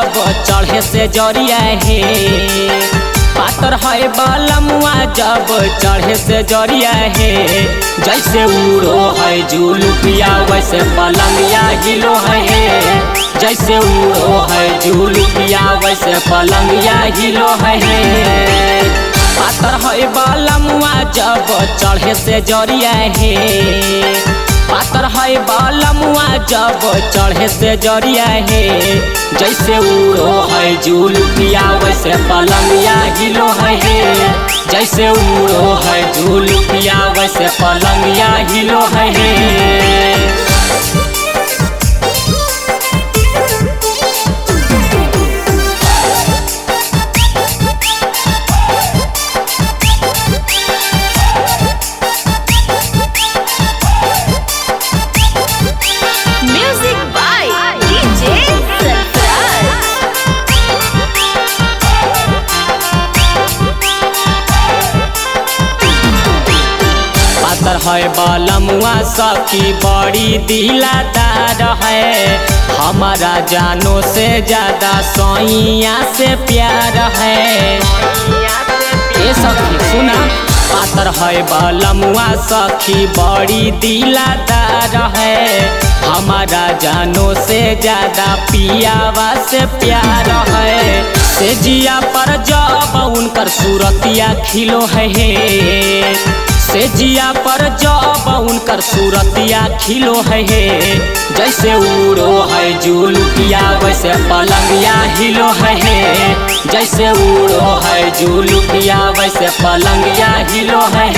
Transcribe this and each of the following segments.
जब चढ़े से जरिया हे। पातर है बलमुआ जब चढ़े से जरिया हे। जैसे उड़ो है जुलुकिया वैसे पलंगिया हिलो है। जैसे उड़ो है जुलुकिया वैसे पलंगिया हिलो है। पातर है बलमुआ जब चढ़े से जरिया हे। पातर है बलमुआ जब चढ़े से जरिया हे। जैसे उड़ो है जुलुकिया वैसे पलंगिया हिलो है। जैसे उड़ो है जुलुकिया वैसे पलंगिया हिलो है। पातर है बलमुआ सखी बड़ी दिलादार है। हमारा जानो से ज्यादा सैया से प्यार है। ये सखी सुना, पातर है बलमुआ सखी बड़ी दिलादार है। हमारा जानो से ज्यादा पियावा से प्यार है। से जिया पर जब उनकर सूरतिया खिलो है। से जिया पर जब उनकर सूरतिया खिलो है। जैसे उड़ो है जुलुकिया वैसे पलंगिया हिलो है। जैसे उड़ो है जुलुकिया वैसे पलंगिया हिलो है।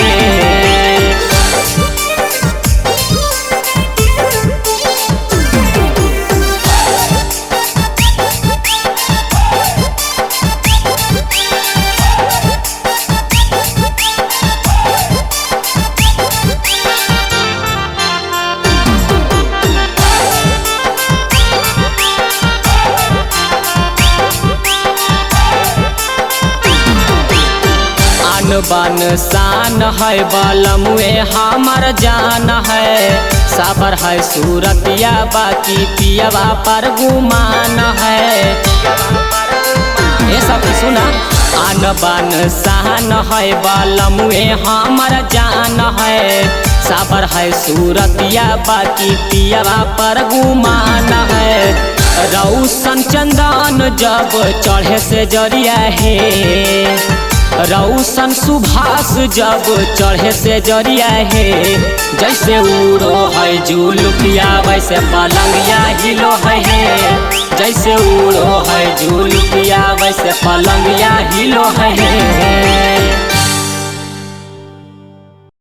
बान शान है बलमुए हमर जान है। साबर है सूरतिया बाकी पियवा पर गुमान है। ये सब सुना, आन बान शान है बलमुए हमर जान है। साबर है सूरतिया बाकी पियवा पर गुमान है। रौशन चंदन जब चढ़े से जरिया है। रौशन सुभाष जब चढ़े से जरिया है। जैसे उड़ो है जुलुकिया वैसे पलंगिया हिलो है। जैसे उड़ो है जुलुकिया वैसे पलंगिया हिलो है।